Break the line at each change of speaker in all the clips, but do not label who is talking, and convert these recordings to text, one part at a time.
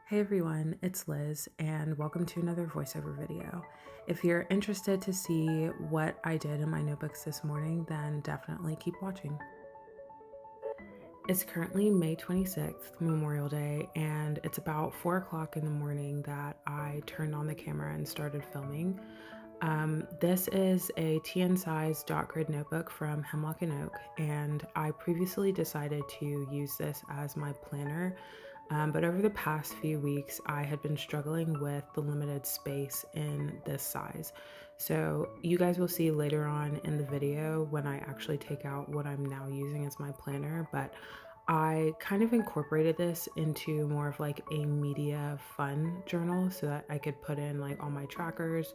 Hey everyone, it's Liz, and welcome to another voiceover video. If you're interested to see what I did in my notebooks this morning, then definitely keep watching. It's currently May 26th, Memorial Day, and it's about 4 o'clock in the morning that I turned on the camera and started filming. This is a TN size dot grid notebook from Hemlock and Oak, and I previously decided to use this as my planner. But over the past few weeks, I had been struggling with the limited space in this size. So you guys will see later on in the video when I actually take out what I'm now using as my planner, but I kind of incorporated this into more of like a media fun journal so that I could put in like all my trackers.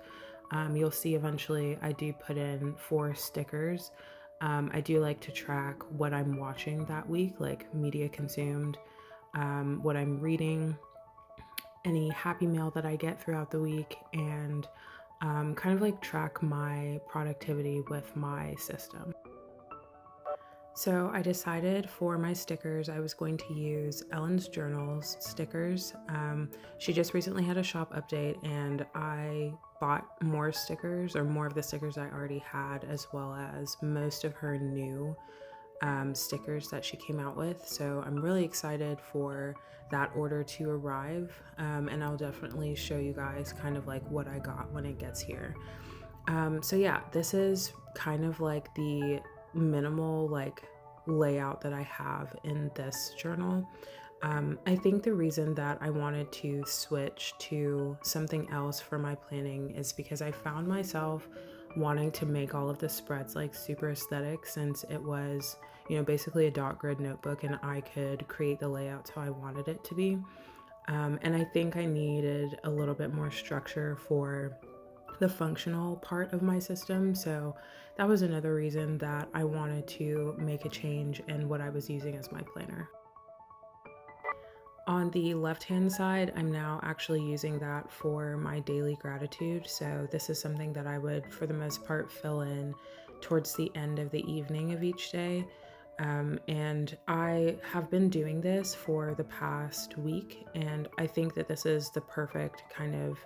You'll see eventually I do put in 4 stickers. I do like to track what I'm watching that week, like media consumed, what I'm reading, any happy mail that I get throughout the week, and kind of like track my productivity with my system. So I decided for my stickers, I was going to use Ellen's Journals stickers. She just recently had a shop update and I bought more stickers, or more of the stickers I already had, as well as most of her new stickers that she came out with. So I'm really excited for that order to arrive, and I'll definitely show you guys kind of like what I got when it gets here. So yeah, this is kind of like the minimal like layout that I have in this journal. I think the reason that I wanted to switch to something else for my planning is because I found myself wanting to make all of the spreads like super aesthetic, since it was, basically a dot grid notebook and I could create the layouts how I wanted it to be. And I think I needed a little bit more structure for the functional part of my system. So that was another reason that I wanted to make a change in what I was using as my planner. On the left-hand side, I'm now actually using that for my daily gratitude. So this is something that I would, for the most part, fill in towards the end of the evening of each day. And I have been doing this for the past week, and I think that this is the perfect kind of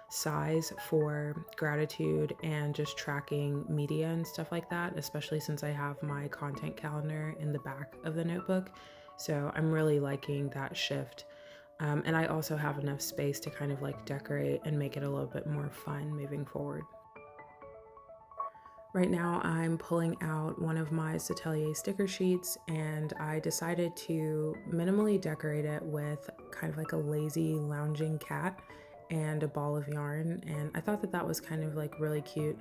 size for gratitude and just tracking media and stuff like that, especially since I have my content calendar in the back of the notebook. So I'm really liking that shift. And I also have enough space to kind of like decorate and make it a little bit more fun moving forward. Right now I'm pulling out one of my Satelier sticker sheets, and I decided to minimally decorate it with kind of like a lazy lounging cat and a ball of yarn, and I thought that that was kind of like really cute.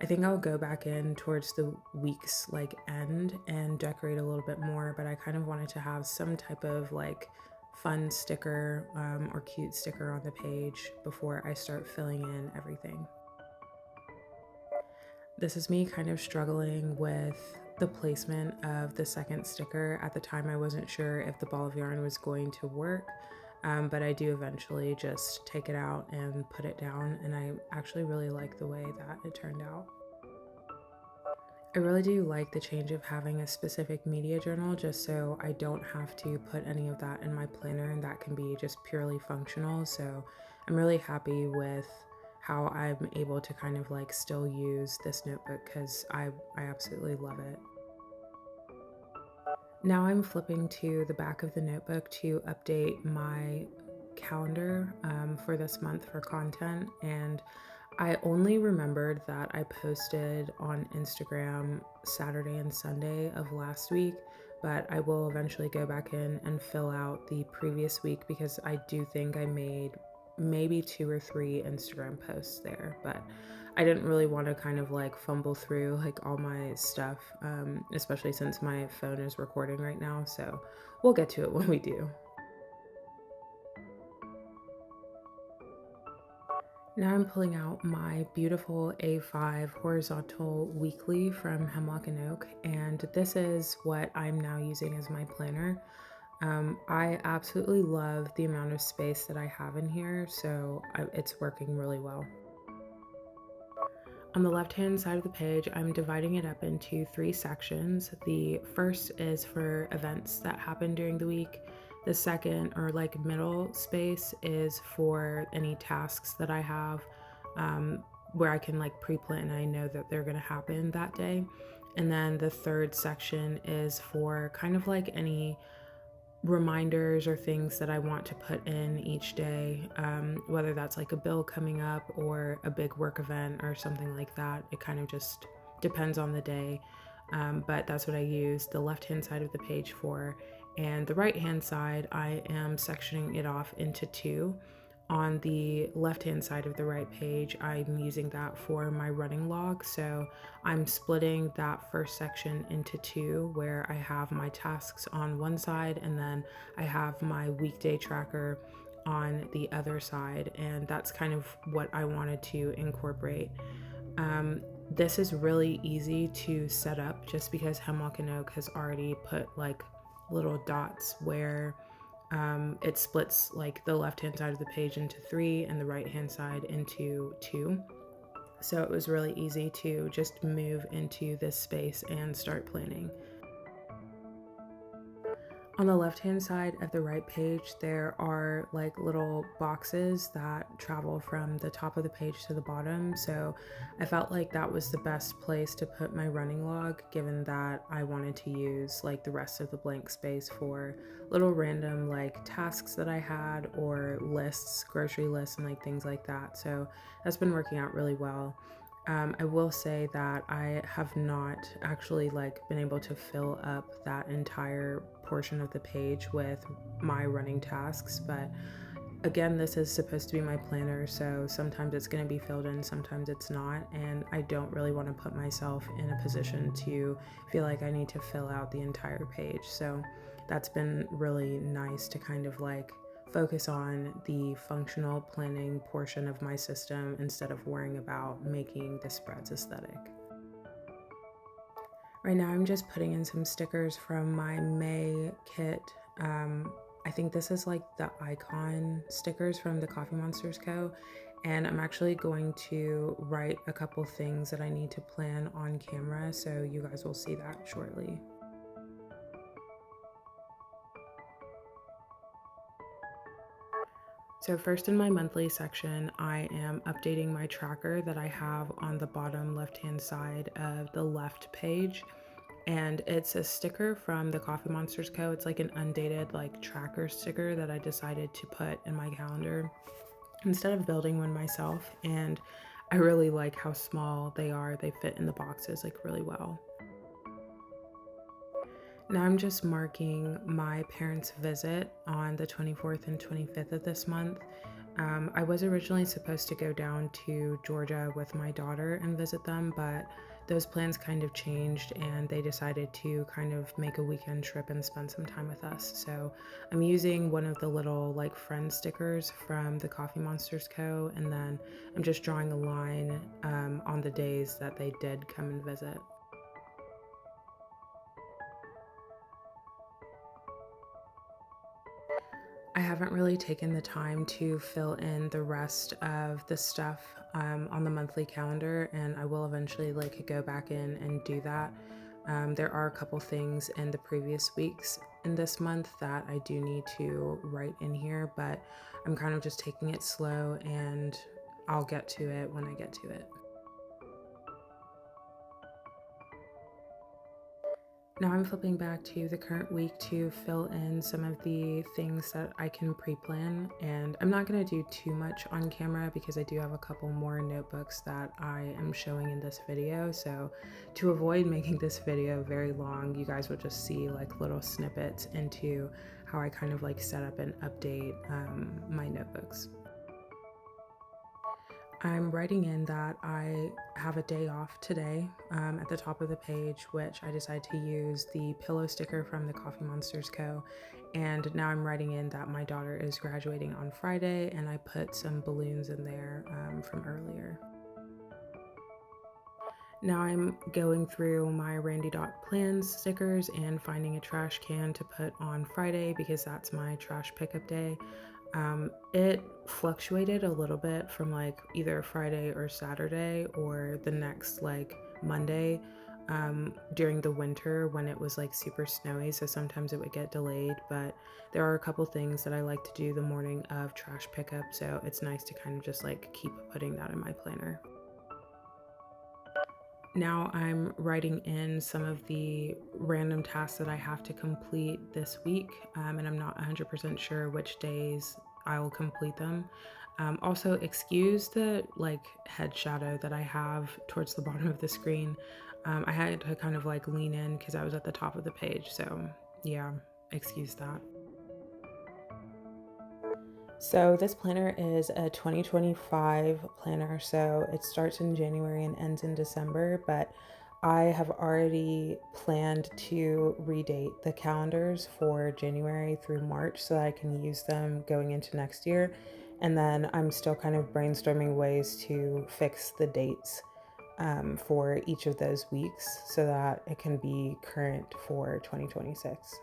I think I'll go back in towards the week's like end and decorate a little bit more, but I kind of wanted to have some type of like fun sticker or cute sticker on the page before I start filling in everything. This is me kind of struggling with the placement of the second sticker. At the time, I wasn't sure if the ball of yarn was going to work, but I do eventually just take it out and put it down, and I actually really like the way that it turned out. I really do like the change of having a specific media journal, just so I don't have to put any of that in my planner, and that can be just purely functional. So I'm really happy with how I'm able to kind of like still use this notebook, because I absolutely love it. Now I'm flipping to the back of the notebook to update my calendar for this month for content, and I only remembered that I posted on Instagram Saturday and Sunday of last week, but I will eventually go back in and fill out the previous week, because I do think I made maybe 2 or 3 Instagram posts there, but I didn't really want to kind of like fumble through like all my stuff, especially since my phone is recording right now, so we'll get to it when we do. Now I'm pulling out my beautiful A5 horizontal weekly from Hemlock and Oak, and this is what I'm now using as my planner. I absolutely love the amount of space that I have in here, so it's working really well. On the left-hand side of the page, I'm dividing it up into 3 sections. The first is for events that happen during the week. The second or like middle space is for any tasks that I have where I can like pre-plan and I know that they're going to happen that day. And then the third section is for kind of like any reminders or things that I want to put in each day, whether that's like a bill coming up or a big work event or something like that. It kind of just depends on the day. But that's what I use the left hand side of the page for. And the right hand side, I am sectioning it off into two. On the left hand side of the right page, I'm using that for my running log. So I'm splitting that first section into two, where I have my tasks on one side and then I have my weekday tracker on the other side. And that's kind of what I wanted to incorporate. This is really easy to set up just because Hemlock and Oak has already put like little dots where it splits like the left hand side of the page into three and the right hand side into two. So it was really easy to just move into this space and start planning. On the left hand side of the right page, there are like little boxes that travel from the top of the page to the bottom. So I felt like that was the best place to put my running log, given that I wanted to use like the rest of the blank space for little random like tasks that I had or lists, grocery lists, and like things like that. So that's been working out really well. I will say that I have not actually like been able to fill up that entire portion of the page with my running tasks, but again, this is supposed to be my planner, so sometimes it's going to be filled in, sometimes it's not, and I don't really want to put myself in a position to feel like I need to fill out the entire page. So that's been really nice to kind of like focus on the functional planning portion of my system instead of worrying about making the spreads aesthetic. Right now I'm just putting in some stickers from my May kit. I think this is like the icon stickers from the Coffee Monsters Co. And I'm actually going to write a couple things that I need to plan on camera, so you guys will see that shortly. So first in my monthly section, I am updating my tracker that I have on the bottom left-hand side of the left page. And it's a sticker from the Coffee Monsters Co. It's like an undated like tracker sticker that I decided to put in my calendar instead of building one myself. And I really like how small they are. They fit in the boxes like really well. Now I'm just marking my parents' visit on the 24th and 25th of this month. I was originally supposed to go down to Georgia with my daughter and visit them, but those plans kind of changed and they decided to kind of make a weekend trip and spend some time with us. So I'm using one of the little like friend stickers from the Coffee Monsters Co. And then I'm just drawing a line on the days that they did come and visit. I haven't really taken the time to fill in the rest of the stuff on the monthly calendar, and I will eventually like go back in and do that. There are a couple things in the previous weeks in this month that I do need to write in here, but I'm kind of just taking it slow and I'll get to it when I get to it. Now I'm flipping back to the current week to fill in some of the things that I can pre-plan, and I'm not going to do too much on camera because I do have a couple more notebooks that I am showing in this video. So to avoid making this video very long, you guys will just see like little snippets into how I kind of like set up and update my notebooks. I'm writing in that I have a day off today at the top of the page, which I decided to use the pillow sticker from the Coffee Monsters Co. And now I'm writing in that my daughter is graduating on Friday, and I put some balloons in there from earlier. Now I'm going through my Randy Dot Plans stickers and finding a trash can to put on Friday because that's my trash pickup day. It fluctuated a little bit from like either Friday or Saturday or the next like Monday. during the winter when it was like super snowy, so sometimes it would get delayed, but there are a couple things that I like to do the morning of trash pickup, so it's nice to kind of just like keep putting that in my planner. Now I'm writing in some of the random tasks that I have to complete this week, and I'm not 100% sure which days I will complete them. Also, excuse the like head shadow that I have towards the bottom of the screen. I had to kind of like lean in because I was at the top of the page, so yeah, excuse that. So this planner is a 2025 planner, so it starts in January and ends in December, but I have already planned to redate the calendars for January through March so that I can use them going into next year. And then I'm still kind of brainstorming ways to fix the dates for each of those weeks so that it can be current for 2026.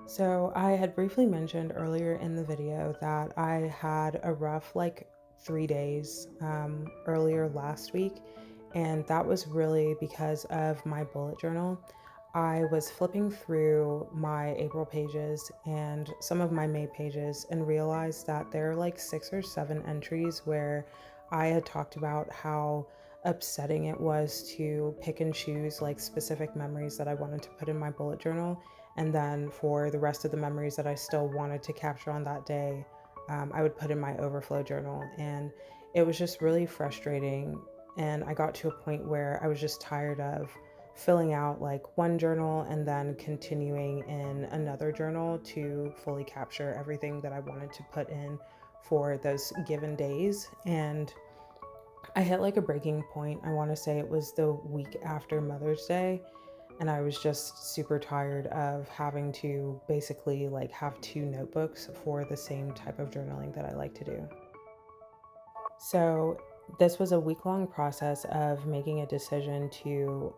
So I had briefly mentioned earlier in the video that I had a rough like 3 days earlier last week, and that was really because of my bullet journal. I was flipping through my April pages and some of my May pages and realized that there are like 6 or 7 entries where I had talked about how upsetting it was to pick and choose like specific memories that I wanted to put in my bullet journal, and then for the rest of the memories that I still wanted to capture on that day, I would put in my overflow journal. And it was just really frustrating. And I got to a point where I was just tired of filling out like one journal and then continuing in another journal to fully capture everything that I wanted to put in for those given days. And I hit like a breaking point. I want to say it was the week after Mother's Day, and I was just super tired of having to basically like have 2 notebooks for the same type of journaling that I like to do. So this was a week-long process of making a decision to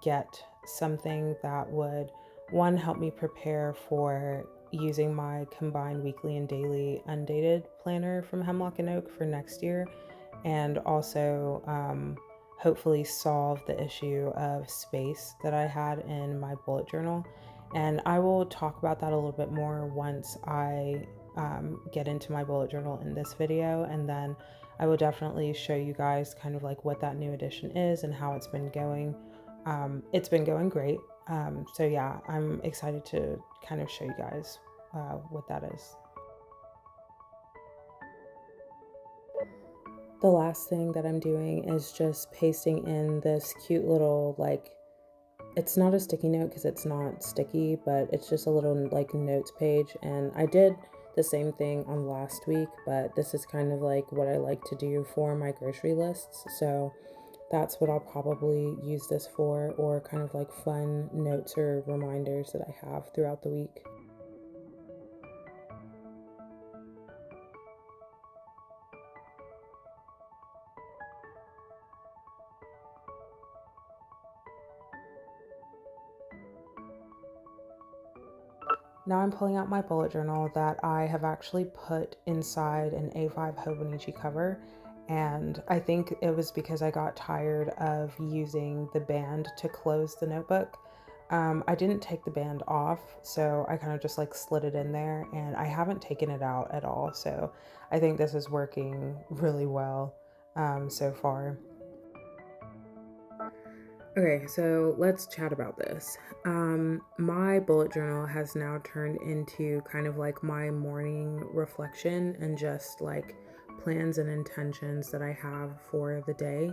get something that would, one, help me prepare for using my combined weekly and daily undated planner from Hemlock and Oak for next year, and also hopefully solve the issue of space that I had in my bullet journal. And I will talk about that a little bit more once I get into my bullet journal in this video, and then I will definitely show you guys kind of like what that new edition is and how it's been going. It's been going great. So yeah, I'm excited to kind of show you guys what that is. The last thing that I'm doing is just pasting in this cute little like, it's not a sticky note because it's not sticky, but it's just a little like notes page. And I did the same thing on last week, but this is kind of like what I like to do for my grocery lists. So that's what I'll probably use this for, or kind of like fun notes or reminders that I have throughout the week. Now I'm pulling out my bullet journal that I have actually put inside an A5 Hobonichi cover, and I think it was because I got tired of using the band to close the notebook. I didn't take the band off, so I kind of just like slid it in there, and I haven't taken it out at all, so I think this is working really well so far. Okay, so let's chat about this. My bullet journal has now turned into kind of like my morning reflection and just like plans and intentions that I have for the day.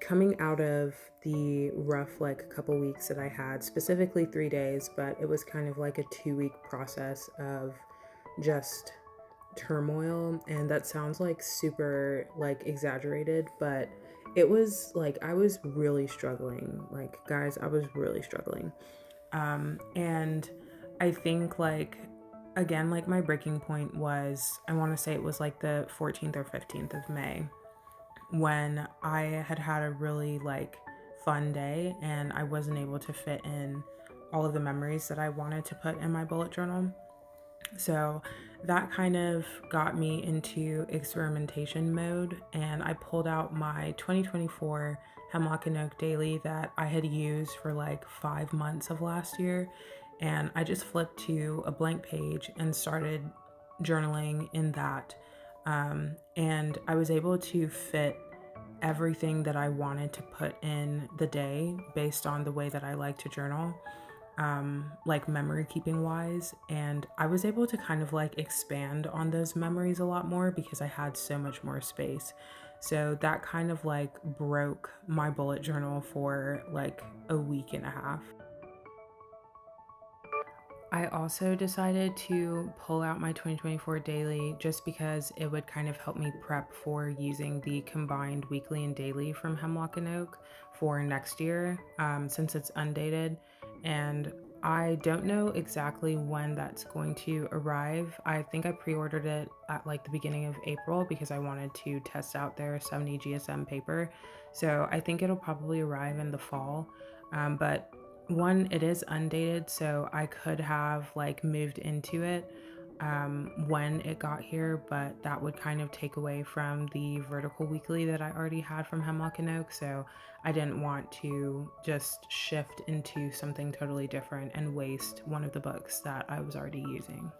Coming out of the rough like couple weeks that I had, specifically 3 days, but it was kind of like a 2-week process of just turmoil, and that sounds like super like exaggerated, but it was like I was really struggling. Like, guys, I was really struggling. And I think like again, like my breaking point was, I want to say it was like the 14th or 15th of May, when I had had a really like fun day and I wasn't able to fit in all of the memories that I wanted to put in my bullet journal. So that kind of got me into experimentation mode, and I pulled out my 2024 Hemlock and Oak daily that I had used for like 5 months of last year, and I just flipped to a blank page and started journaling in that. And I was able to fit everything that I wanted to put in the day based on the way that I like to journal, like memory keeping wise. And I was able to kind of like expand on those memories a lot more because I had so much more space. So that kind of like broke my bullet journal for like a week and a half. I also decided to pull out my 2024 daily just because it would kind of help me prep for using the combined weekly and daily from Hemlock and Oak for next year, since it's undated. And I don't know exactly when that's going to arrive. I think I pre ordered it at like the beginning of April because I wanted to test out their 70 GSM paper. So I think it'll probably arrive in the fall. But one, it is undated, so I could have like moved into it when it got here, but that would kind of take away from the vertical weekly that I already had from Hemlock and Oak. So I didn't want to just shift into something totally different and waste one of the books that I was already using.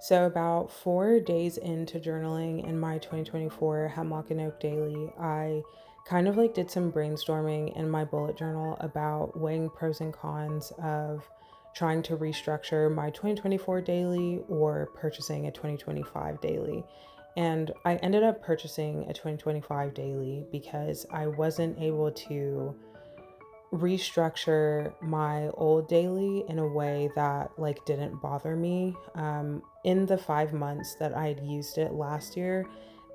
So, about 4 days into journaling in my 2024 Hemlock and Oak Daily, I kind of like did some brainstorming in my bullet journal about weighing pros and cons of trying to restructure my 2024 daily or purchasing a 2025 daily. And I ended up purchasing a 2025 daily because I wasn't able to restructure my old daily in a way that like didn't bother me. In the 5 months that I had used it last year,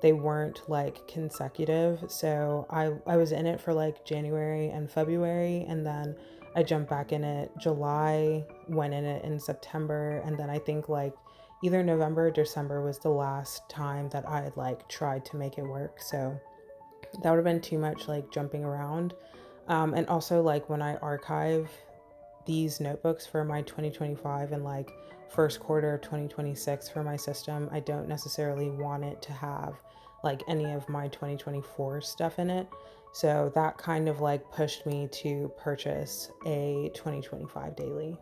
they weren't like consecutive. So I was in it for like January and February, and then I jumped back in it July, went in it in September, and then I think like either November or December was the last time that I had like tried to make it work. So that would have been too much like jumping around. And also, like when I archive these notebooks for my 2025 and like first quarter of 2026 for my system, I don't necessarily want it to have like any of my 2024 stuff in it. So that kind of like pushed me to purchase a 2025 daily.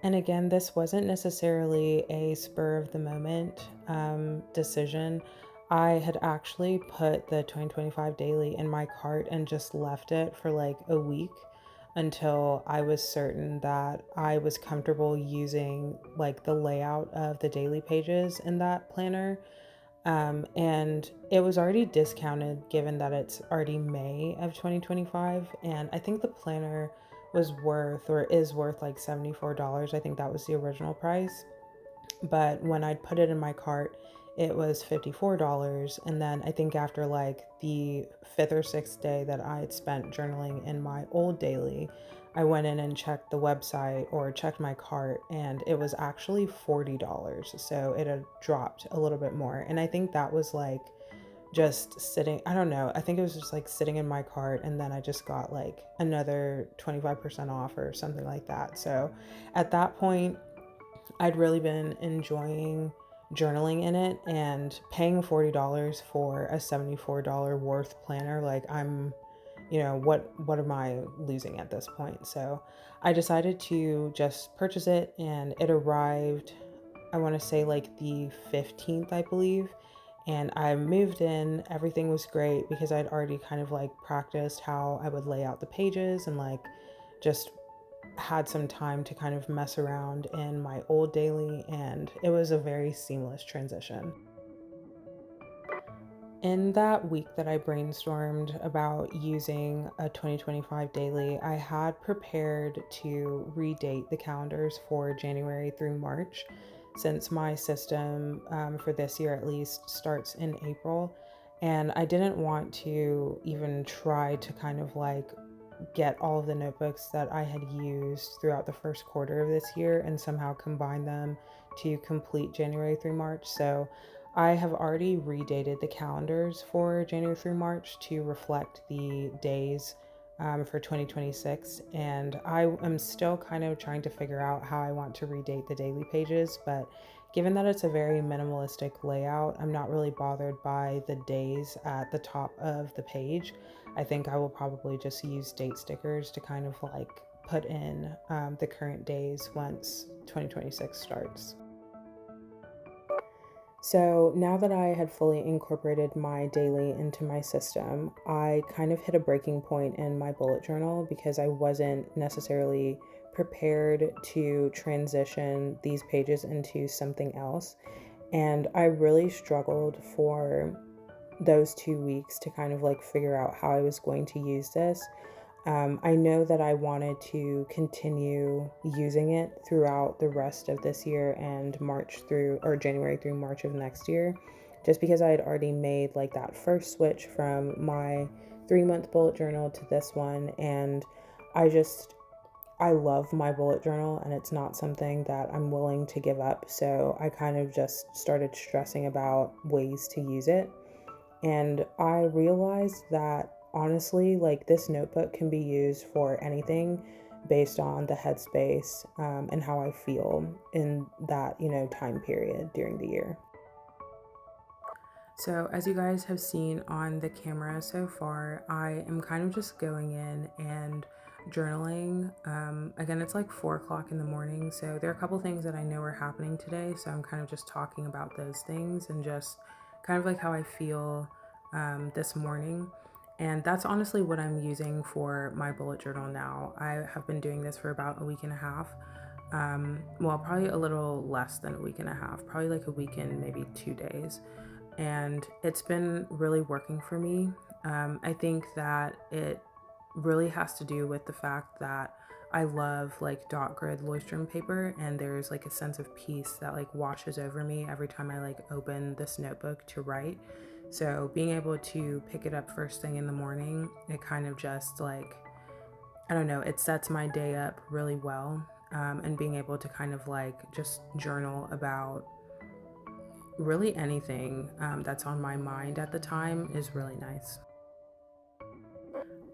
And again, this wasn't necessarily a spur of the moment decision. I had actually put the 2025 daily in my cart and just left it for like a week until I was certain that I was comfortable using like the layout of the daily pages in that planner. And it was already discounted given that it's already May of 2025. And I think the planner was worth or is worth like $74. I think that was the original price. But when I'd put it in my cart, it was $54. And then I think after like the fifth or sixth day that I had spent journaling in my old daily, I went in and checked the website or checked my cart, and it was actually $40. So it had dropped a little bit more. And I think that was like just sitting, I don't know, I think it was just like sitting in my cart, and then I just got like another 25% off or something like that. So at that point, I'd really been enjoying journaling in it, and paying $40 for a $74 worth planner, like I'm, what am I losing at this point? So I decided to just purchase it, and it arrived, I want to say like the 15th, I believe. And I moved in, everything was great because I'd already kind of like practiced how I would lay out the pages and like just had some time to kind of mess around in my old daily, and it was a very seamless transition. In that week that I brainstormed about using a 2025 daily, I had prepared to redate the calendars for January through March, since my system for this year at least starts in April. And I didn't want to even try to kind of like get all of the notebooks that I had used throughout the first quarter of this year and somehow combine them to complete January through March. So I have already redated the calendars for January through March to reflect the days for 2026, and I am still kind of trying to figure out how I want to redate the daily pages, but given that it's a very minimalistic layout, I'm not really bothered by the days at the top of the page. I think I will probably just use date stickers to kind of like put in the current days once 2026 starts. So now that I had fully incorporated my daily into my system, I kind of hit a breaking point in my bullet journal because I wasn't necessarily prepared to transition these pages into something else. And I really struggled for those 2 weeks to kind of like figure out how I was going to use this. I know that I wanted to continue using it throughout the rest of this year and January through March of next year, just because I had already made like that first switch from my 3-month bullet journal to this one. And I love my bullet journal, and it's not something that I'm willing to give up. So I kind of just started stressing about ways to use it. And I realized that honestly, like this notebook can be used for anything based on the headspace and how I feel in that, time period during the year. So, as you guys have seen on the camera so far, I am kind of just going in and journaling. Again, it's like 4 o'clock in the morning, so there are a couple things that I know are happening today. So, I'm kind of just talking about those things and just kind of like how I feel this morning. And that's honestly what I'm using for my bullet journal now. I have been doing this for about a week and a half. Well, probably a little less than a week and a half, probably like a week and maybe 2 days. And it's been really working for me. I think that it really has to do with the fact that I love like dot grid Leuchtturm paper, and there's like a sense of peace that like washes over me every time I like open this notebook to write. So being able to pick it up first thing in the morning, it kind of just like, I don't know, it sets my day up really well. And being able to kind of like just journal about really anything that's on my mind at the time is really nice.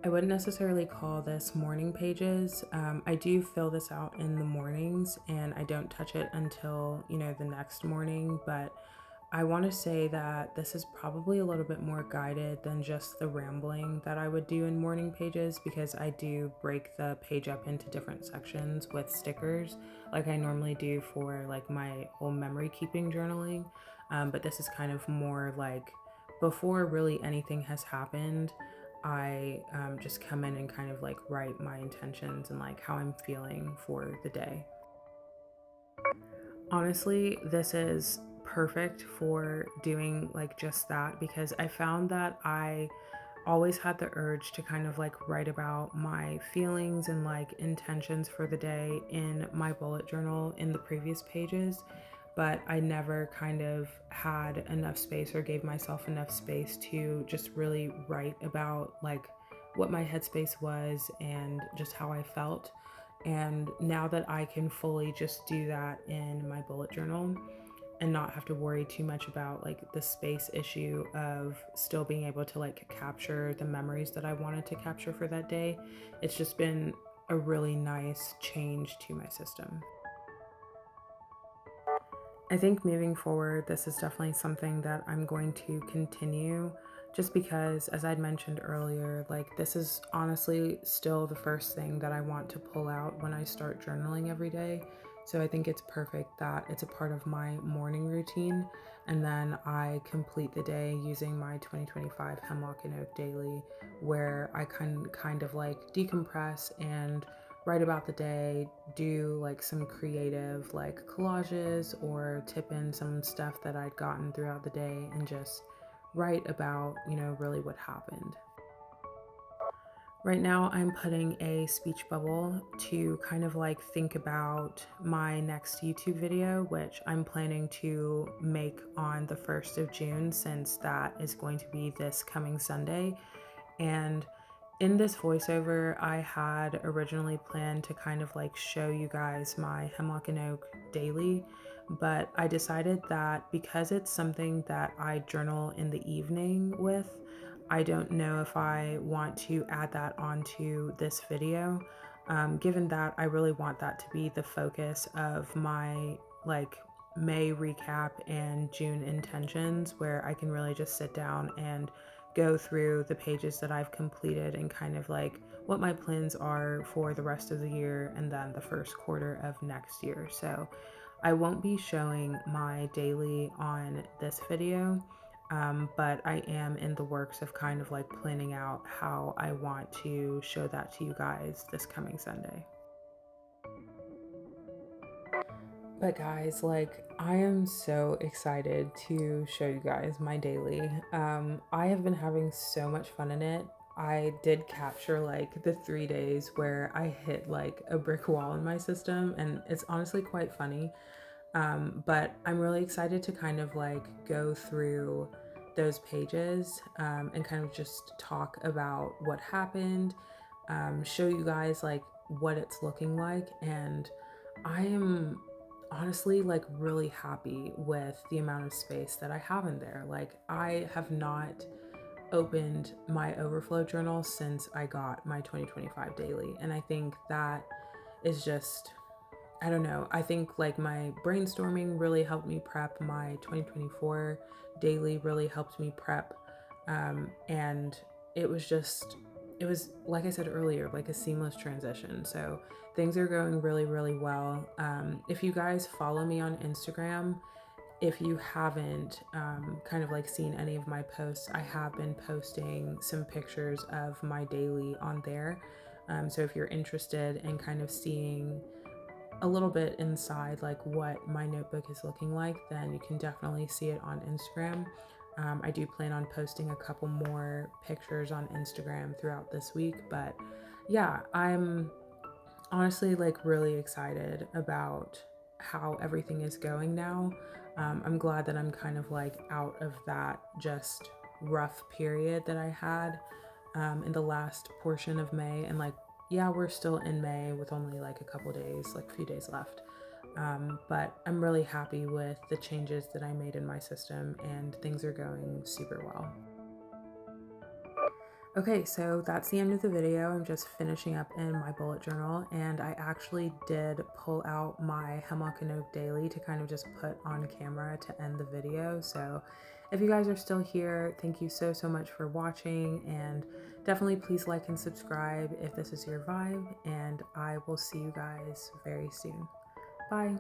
I wouldn't necessarily call this morning pages. I do fill this out in the mornings and I don't touch it until, the next morning. But I want to say that this is probably a little bit more guided than just the rambling that I would do in morning pages, because I do break the page up into different sections with stickers like I normally do for like my whole memory keeping journaling. But this is kind of more like before really anything has happened. I just come in and kind of like write my intentions and like how I'm feeling for the day. Honestly, this is perfect for doing like just that, because I found that I always had the urge to kind of like write about my feelings and like intentions for the day in my bullet journal in the previous pages, but I never kind of had enough space or gave myself enough space to just really write about like what my headspace was and just how I felt. And now that I can fully just do that in my bullet journal and not have to worry too much about like the space issue of still being able to like capture the memories that I wanted to capture for that day, it's just been a really nice change to my system. I think moving forward, this is definitely something that I'm going to continue, just because, as I'd mentioned earlier, like this is honestly still the first thing that I want to pull out when I start journaling every day. So I think it's perfect that it's a part of my morning routine, and then I complete the day using my 2025 Hemlock and Oak daily, where I can kind of like decompress and write about the day, do like some creative like collages, or tip in some stuff that I'd gotten throughout the day and just write about, really what happened. Right now, I'm putting a speech bubble to kind of like think about my next YouTube video, which I'm planning to make on the 1st of June, since that is going to be this coming Sunday. And in this voiceover, I had originally planned to kind of like show you guys my Hemlock and Oak daily, but I decided that because it's something that I journal in the evening with, I don't know if I want to add that onto this video, given that I really want that to be the focus of my like May recap and June intentions, where I can really just sit down and go through the pages that I've completed and kind of like what my plans are for the rest of the year and then the first quarter of next year. So I won't be showing my daily on this video, but I am in the works of kind of like planning out how I want to show that to you guys this coming Sunday. But guys, like, I am so excited to show you guys my daily. I have been having so much fun in it. I did capture like the 3 days where I hit like a brick wall in my system, and it's honestly quite funny. But I'm really excited to kind of like go through those pages and kind of just talk about what happened, show you guys like what it's looking like. And I am honestly like really happy with the amount of space that I have in there. Like, I have not opened my overflow journal since I got my 2025 daily. And I think that is just, I don't know. I think like my brainstorming really helped me prep. My 2024 daily really helped me prep. And it was just, it was, like I said earlier, like a seamless transition. So things are going really, really well. If you guys follow me on Instagram, if you haven't kind of like seen any of my posts, I have been posting some pictures of my daily on there. So if you're interested in kind of seeing a little bit inside like what my notebook is looking like, then you can definitely see it on Instagram. I do plan on posting a couple more pictures on Instagram throughout this week, but yeah, I'm honestly like really excited about how everything is going now. I'm glad that I'm kind of like out of that just rough period that I had in the last portion of May. And like, yeah, we're still in May with only like a couple days, like a few days left. But I'm really happy with the changes that I made in my system, and things are going super well. Okay, so that's the end of the video. I'm just finishing up in my bullet journal, and I actually did pull out my Hemlock and Oak daily to kind of just put on camera to end the video. So if you guys are still here, thank you so, so much for watching, and definitely please like and subscribe if this is your vibe, and I will see you guys very soon. Bye.